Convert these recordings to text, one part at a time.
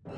What's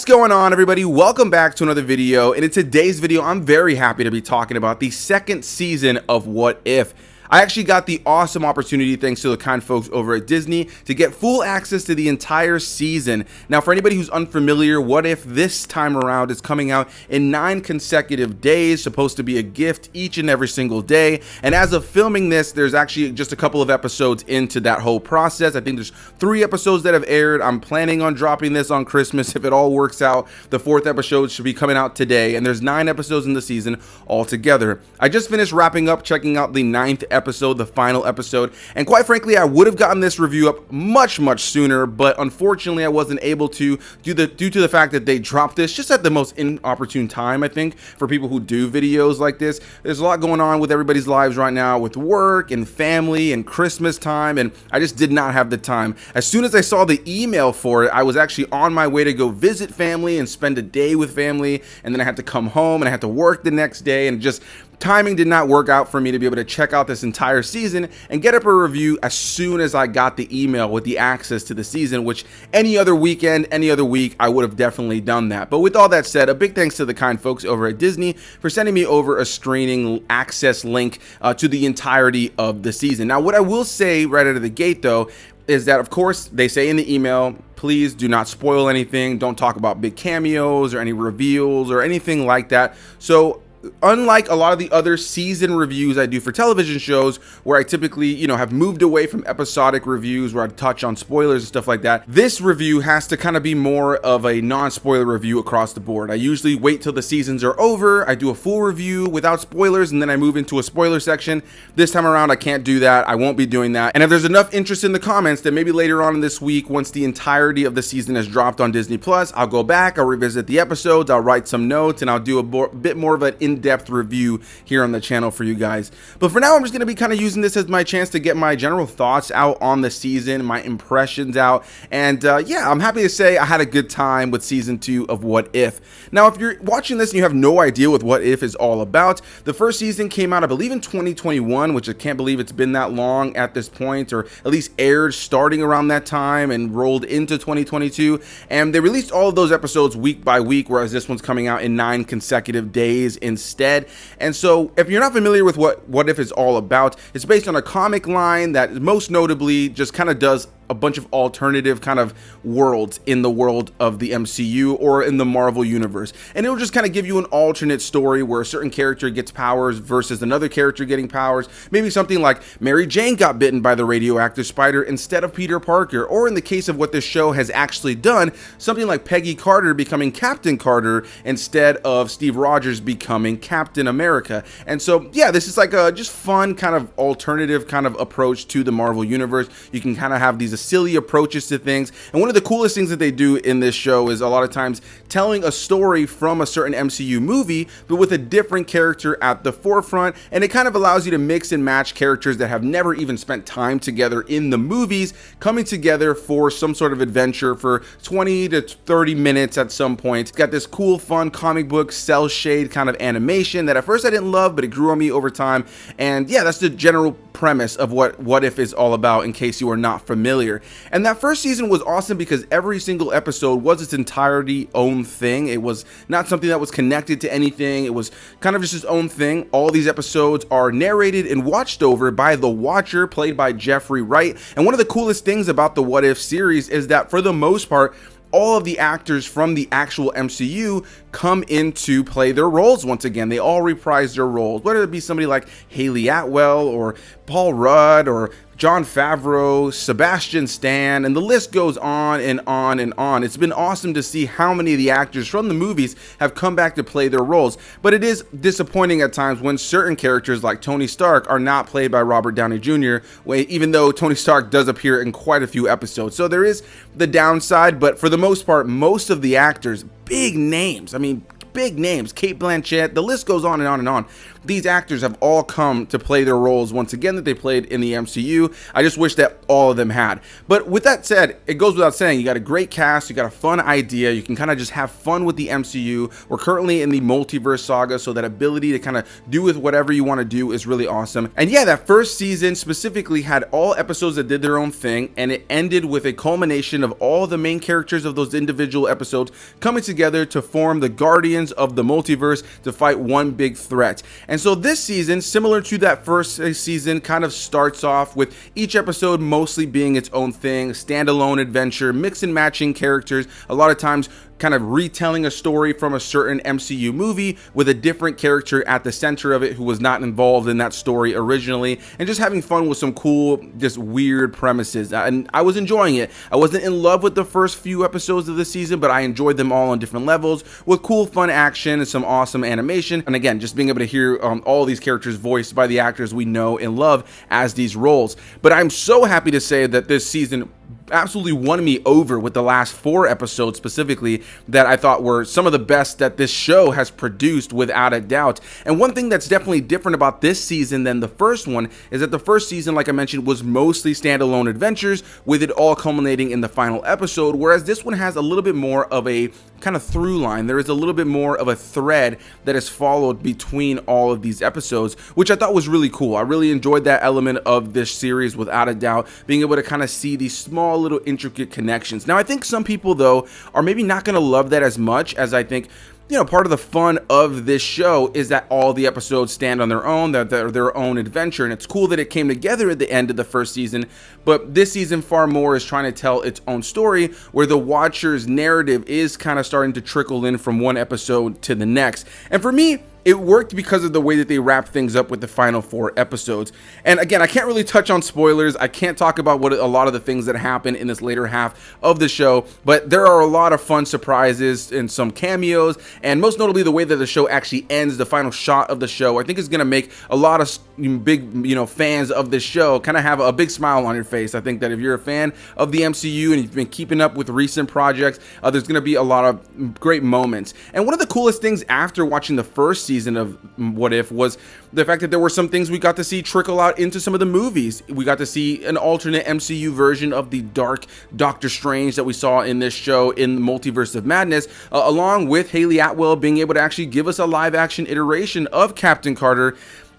going on, everybody? Welcome back to another video, and in today's video I'm very happy to be talking about the second season of What If. I actually got the awesome opportunity, thanks to the kind folks over at Disney, to get full access to the entire season. Now, for anybody who's unfamiliar, What If this time around is coming out in 9 consecutive days, supposed to be a gift each and every single day. And as of filming this, there's actually just a couple of episodes into that whole process. I think there's 3 episodes that have aired. I'm planning on dropping this on Christmas if it all works out. The 4th episode should be coming out today, and there's 9 episodes in the season altogether. I just finished wrapping up checking out the 9th episode, the final episode, and quite frankly I would have gotten this review up much sooner, but unfortunately I wasn't able to due to the fact that they dropped this just at the most inopportune time. I think for people who do videos like this, there's a lot going on with everybody's lives right now, with work and family and Christmas time, and I just did not have the time. As soon as I saw the email for it, I was actually on my way to go visit family and spend a day with family, and then I had to come home and I had to work the next day, and just timing did not work out for me to be able to check out this entire season and get up a review as soon as I got the email with the access to the season, which any other weekend, any other week, I would have definitely done that. But with all that said, a big thanks to the kind folks over at Disney for sending me over a streaming access link to the entirety of the season. Now, what I will say right out of the gate, though, is that, of course, they say in the email, please do not spoil anything. Don't talk about big cameos or any reveals or anything like that. So unlike a lot of the other season reviews I do for television shows, where I typically, have moved away from episodic reviews where I touch on spoilers and stuff like that, this review has to kind of be more of a non-spoiler review across the board. I usually wait till the seasons are over, I do a full review without spoilers, and then I move into a spoiler section. This time around, I can't do that. I won't be doing that. And if there's enough interest in the comments, then maybe later on in this week, once the entirety of the season has dropped on Disney Plus, I'll go back, I'll revisit the episodes, I'll write some notes, and I'll do a bit more of an in-depth review here on the channel for you guys. But for now, I'm just going to be kind of using this as my chance to get my general thoughts out on the season, my impressions out, and yeah, I'm happy to say I had a good time with season 2 of What If. Now, if you're watching this and you have no idea what What If is all about, the first season came out, I believe, in 2021, which I can't believe it's been that long at this point, or at least aired starting around that time and rolled into 2022, and they released all of those episodes week by week, whereas this one's coming out in 9 consecutive days instead. And so if you're not familiar with what If is all about, it's based on a comic line that most notably just kind of does a bunch of alternative kind of worlds in the world of the MCU or in the Marvel universe, and it'll just kind of give you an alternate story where a certain character gets powers versus another character getting powers. Maybe something like Mary Jane got bitten by the radioactive spider instead of Peter Parker, or in the case of what this show has actually done, something like Peggy Carter becoming Captain Carter instead of Steve Rogers becoming Captain America. And so yeah, this is like a just fun kind of alternative kind of approach to the Marvel universe. You can kind of have these silly approaches to things, and one of the coolest things that they do in this show is a lot of times telling a story from a certain MCU movie, but with a different character at the forefront, and it kind of allows you to mix and match characters that have never even spent time together in the movies, coming together for some sort of adventure for 20 to 30 minutes at some point. It's got this cool, fun comic book cell shade kind of animation that at first I didn't love, but it grew on me over time. And yeah, that's the general premise of what If is all about, in case you are not familiar. And that first season was awesome because every single episode was its entirety own thing. It was not something that was connected to anything. It was kind of just its own thing. All these episodes are narrated and watched over by the Watcher, played by Jeffrey Wright. And one of the coolest things about the What If series is that for the most part, all of the actors from the actual MCU come in to play their roles once again. They all reprise their roles, whether it be somebody like Haley Atwell or Paul Rudd or Jon Favreau, Sebastian Stan, and the list goes on and on and on. It's been awesome to see how many of the actors from the movies have come back to play their roles, but it is disappointing at times when certain characters like Tony Stark are not played by Robert Downey Jr., even though Tony Stark does appear in quite a few episodes. So there is the downside, but for the most part, most of the actors, big names, Kate Blanchett, the list goes on and on and on. these actors have all come to play their roles once again that they played in the MCU. I just wish that all of them had. But with that said, it goes without saying, you got a great cast, you got a fun idea, you can kind of just have fun with the MCU. We're currently in the multiverse saga, so that ability to kind of do with whatever you want to do is really awesome. And yeah, that first season specifically had all episodes that did their own thing, and it ended with a culmination of all the main characters of those individual episodes coming together to form the Guardians of the Multiverse to fight one big threat. And so this season, similar to that first season, kind of starts off with each episode mostly being its own thing, standalone adventure, mix and matching characters, a lot of times kind of retelling a story from a certain MCU movie with a different character at the center of it who was not involved in that story originally, and just having fun with some cool, just weird premises. And I was enjoying it. I wasn't in love with the first few episodes of the season, but I enjoyed them all on different levels with cool, fun action and some awesome animation. And again, just being able to hear all these characters voiced by the actors we know and love as these roles. But I'm so happy to say that this season absolutely won me over with the last 4 episodes specifically that I thought were some of the best that this show has produced without a doubt. And one thing that's definitely different about this season than the first one is that the first season, like I mentioned, was mostly standalone adventures, with it all culminating in the final episode, whereas this one has a little bit more of a kind of through line. There is a little bit more of a thread that is followed between all of these episodes, which I thought was really cool. I really enjoyed that element of this series without a doubt, being able to kind of see these small little intricate connections. Now, I think some people though are maybe not going to love that as much as I think, you know, part of the fun of this show is that all the episodes stand on their own, that they're their own adventure, and it's cool that it came together at the end of the first season. But this season far more is trying to tell its own story, where the watcher's narrative is kind of starting to trickle in from one episode to the next. And for me, it worked because of the way that they wrapped things up with the final 4 episodes. And again, I can't really touch on spoilers. I can't talk about what a lot of the things that happen in this later half of the show, but there are a lot of fun surprises and some cameos, and most notably the way that the show actually ends, the final shot of the show, I think is going to make a lot of big, fans of this show kind of have a big smile on your face. I think that if you're a fan of the MCU and you've been keeping up with recent projects, there's going to be a lot of great moments. And one of the coolest things after watching the first season of What If was the fact that there were some things we got to see trickle out into some of the movies. We got to see an alternate MCU version of the dark Doctor Strange that we saw in this show in the Multiverse of Madness, along with Haley Atwell being able to actually give us a live action iteration of Captain Carter,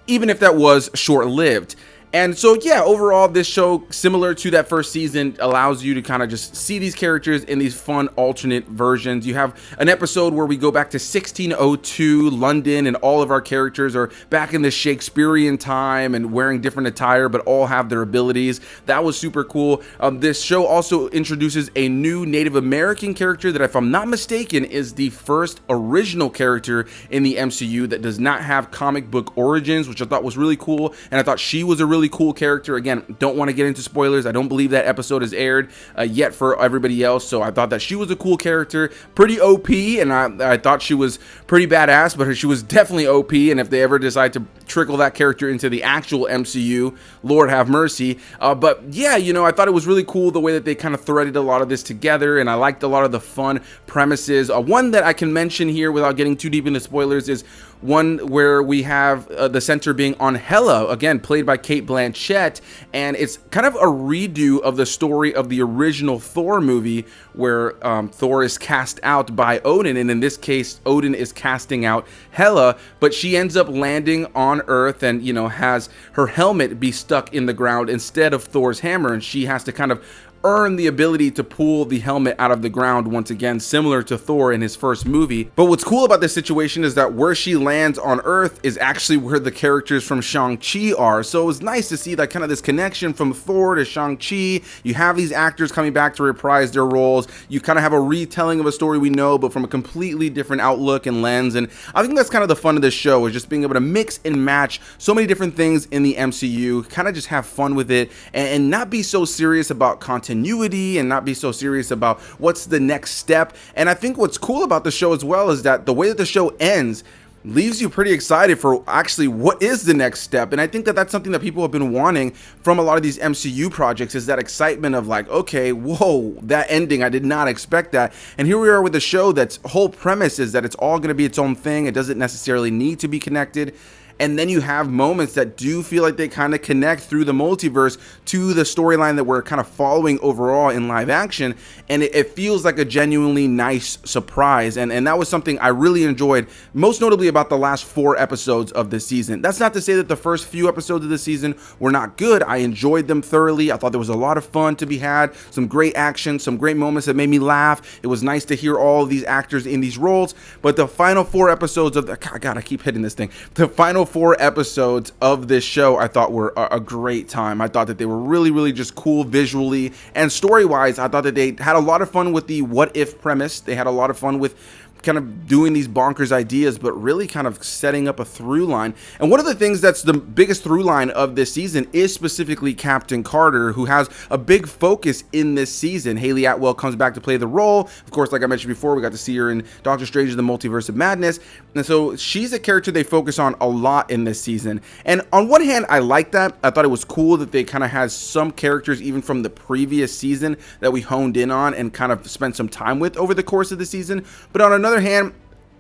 even if that was short-lived. And so, yeah, overall, this show, similar to that first season, allows you to kind of just see these characters in these fun alternate versions. You have an episode where we go back to 1602 London, and all of our characters are back in the Shakespearean time and wearing different attire, but all have their abilities. That was super cool. This show also introduces a new Native American character that, if I'm not mistaken, is the first original character in the MCU that does not have comic book origins, which I thought was really cool. And I thought she was a really cool character. Again, don't want to get into spoilers. I don't believe that episode has aired yet for everybody else, so I thought that she was a cool character, pretty OP, and I thought she was pretty badass, but she was definitely OP, and if they ever decide to trickle that character into the actual MCU, Lord have mercy. But yeah, I thought it was really cool the way that they kind of threaded a lot of this together, and I liked a lot of the fun premises. One that I can mention here without getting too deep into spoilers is one where we have the center being on Hela, again played by Cate Blanchett, and it's kind of a redo of the story of the original Thor movie, where Thor is cast out by Odin, and in this case Odin is casting out Hela, but she ends up landing on Earth and has her helmet be stuck in the ground instead of Thor's hammer, and she has to kind of earn the ability to pull the helmet out of the ground once again, similar to Thor in his first movie. But what's cool about this situation is that where she lands on Earth is actually where the characters from Shang-Chi are. So it was nice to see that kind of this connection from Thor to Shang-Chi. You have these actors coming back to reprise their roles. You kind of have a retelling of a story we know, but from a completely different outlook and lens. And I think that's kind of the fun of this show, is just being able to mix and match so many different things in the MCU, kind of just have fun with it and not be so serious about continuity and not be so serious about what's the next step. And I think what's cool about the show as well is that the way that the show ends leaves you pretty excited for actually what is the next step. And I think that that's something that people have been wanting from a lot of these MCU projects, is that excitement of like, okay, whoa, that ending, I did not expect that. And here we are with a show that's whole premise is that it's all going to be its own thing. It doesn't necessarily need to be connected. and then you have moments that do feel like they kind of connect through the multiverse to the storyline that we're kind of following overall in live action, and it feels like a genuinely nice surprise, and that was something I really enjoyed, most notably about the last 4 episodes of this season. That's not to say that the first few episodes of the season were not good. I enjoyed them thoroughly. I thought there was a lot of fun to be had, some great action, some great moments that made me laugh. It was nice to hear all of these actors in these roles, but the final 4 episodes of God, I keep hitting this thing. The final 4 episodes of this show I thought were a great time. I thought that they were really just cool visually and story-wise. I thought that they had a lot of fun with the what if premise. They had a lot of fun with kind of doing these bonkers ideas, but really kind of setting up a through line. And one of the things that's the biggest through line of this season is specifically Captain Carter, who has a big focus in this season. Hayley Atwell comes back to play the role. Of course, like I mentioned before, we got to see her in Doctor Strange in the Multiverse of Madness. And so she's a character they focus on a lot in this season. And on one hand, I like that. I thought it was cool that they kind of had some characters even from the previous season that we honed in on and kind of spent some time with over the course of the season. But on another hand,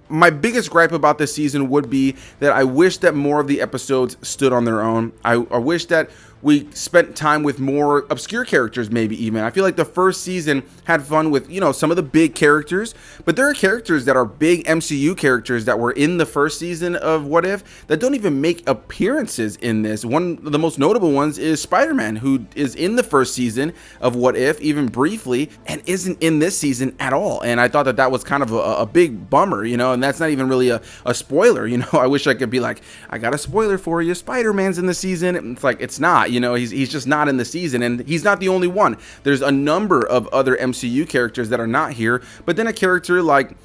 my biggest gripe about this season would be that I wish that more of the episodes stood on their own. I wish that we spent time with more obscure characters, maybe even. I feel like the first season had fun with, you know, some of the big characters, but there are characters that are big MCU characters that were in the first season of What If that don't even make appearances in this. One of the most notable ones is Spider-Man, who is in the first season of What If, even briefly, and isn't in this season at all. And I thought that that was kind of a big bummer, you know, and that's not even really a spoiler, you know. I wish I could be like, I got a spoiler for you, Spider-Man's in the season. It's like, it's not. You know, he's just not in the season, and he's not the only one. There's a number of other MCU characters that are not here, but then a character like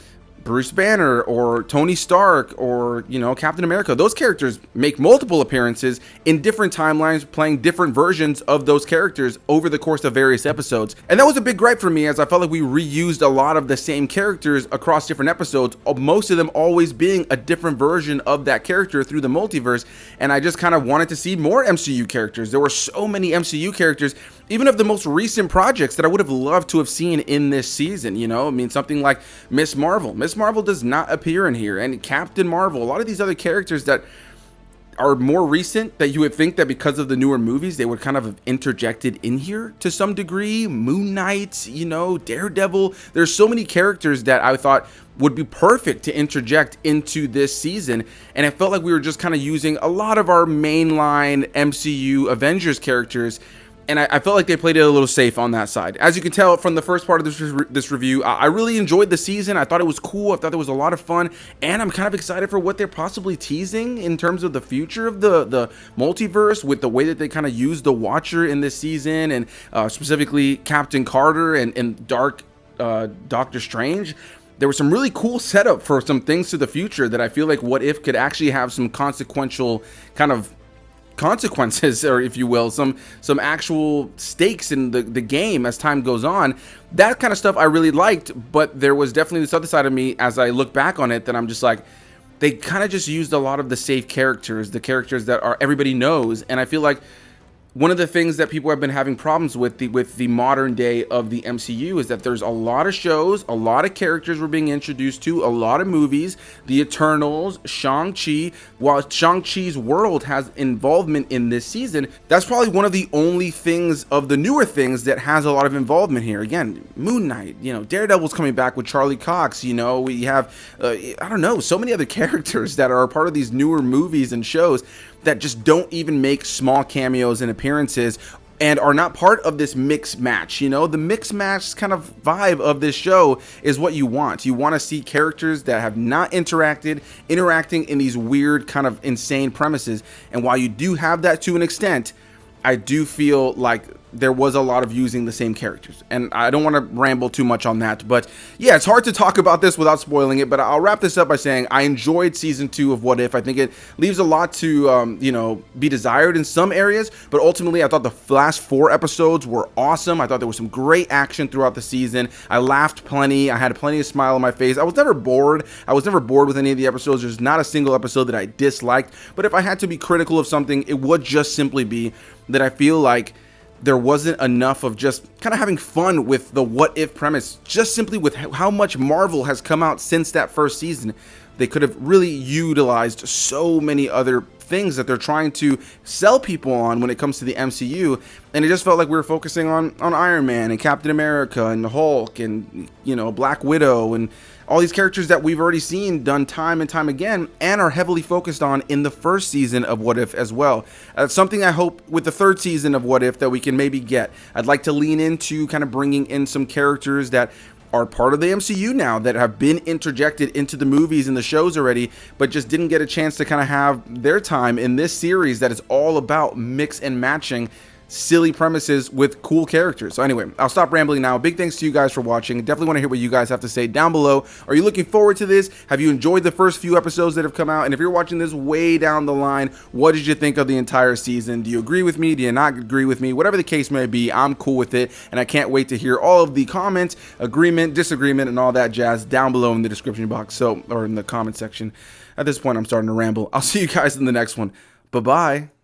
Bruce Banner or Tony Stark or, you know, Captain America, those characters make multiple appearances in different timelines, playing different versions of those characters over the course of various episodes. And that was a big gripe for me, as I felt like we reused a lot of the same characters across different episodes, most of them always being a different version of that character through the multiverse. And I just kind of wanted to see more MCU characters. There were so many MCU characters, even of the most recent projects, that I would have loved to have seen in this season. You know, I mean, something like Miss Marvel. Miss Marvel does not appear in here, and Captain Marvel, a lot of these other characters that are more recent that you would think that because of the newer movies they would kind of have interjected in here to some degree. Moon Knight, you know, Daredevil. There's so many characters that I thought would be perfect to interject into this season, and it felt like we were just kind of using a lot of our mainline MCU Avengers characters, and I felt like they played it a little safe on that side. As you can tell from the first part of this review, I really enjoyed the season. I thought it was cool. I thought there was a lot of fun, and I'm kind of excited for what they're possibly teasing in terms of the future of the multiverse, with the way that they kind of use the Watcher in this season, and specifically Captain Carter and Doctor Strange. There was some really cool setup for some things to the future that I feel like What If could actually have some consequential kind of consequences, or if you will, some actual stakes in the game as time goes on. That kind of stuff I really liked, but there was definitely this other side of me as I look back on it that I'm just like, they kind of just used a lot of the safe characters, the characters that are everybody knows, and I feel like one of the things that people have been having problems with the modern day of the MCU is that there's a lot of shows, a lot of characters we're being introduced to, a lot of movies, the Eternals, Shang-Chi. While Shang-Chi's world has involvement in this season, that's probably one of the only things of the newer things that has a lot of involvement here. Again, Moon Knight, you know, Daredevil's coming back with Charlie Cox, you know, we have, I don't know, so many other characters that are a part of these newer movies and shows that just don't even make small cameos and appearances and are not part of this mix match. You know, the mix match kind of vibe of this show is what you want. You want to see characters that have not interacting in these weird kind of insane premises. And while you do have that to an extent, I do feel like there was a lot of using the same characters, and I don't want to ramble too much on that, but yeah, it's hard to talk about this without spoiling it. But I'll wrap this up by saying I enjoyed season 2 of What If. I think it leaves a lot to you know, be desired in some areas, but ultimately I thought the last 4 episodes were awesome. I thought there was some great action throughout the season. I laughed plenty. I had plenty of smile on my face. I was never bored. With any of the episodes. There's not a single episode that I disliked, but if I had to be critical of something, it would just simply be that I feel like there wasn't enough of just kind of having fun with the what if premise, just simply with how much Marvel has come out since that first season. They could have really utilized so many other things that they're trying to sell people on when it comes to the MCU, and it just felt like we were focusing on Iron Man and Captain America and Hulk and, you know, Black Widow and all these characters that we've already seen done time and time again and are heavily focused on in the first season of What If as well. Something I hope with the third season of What If that we can maybe get. I'd like to lean into kind of bringing in some characters that are part of the MCU now, that have been interjected into the movies and the shows already, but just didn't get a chance to kind of have their time in this series that is all about mix and matching silly premises with cool characters. So anyway, I'll stop rambling now. Big thanks to you guys for watching. Definitely want to hear what you guys have to say down below. Are you looking forward to this? Have you enjoyed the first few episodes that have come out? And if you're watching this way down the line, what did you think of the entire season? Do you agree with me? Do you not agree with me? Whatever the case may be, I'm cool with it, and I can't wait to hear all of the comments, agreement, disagreement, and all that jazz down below in the description box, or in the comment section. At this point, I'm starting to ramble. I'll see you guys in the next one. Bye-bye.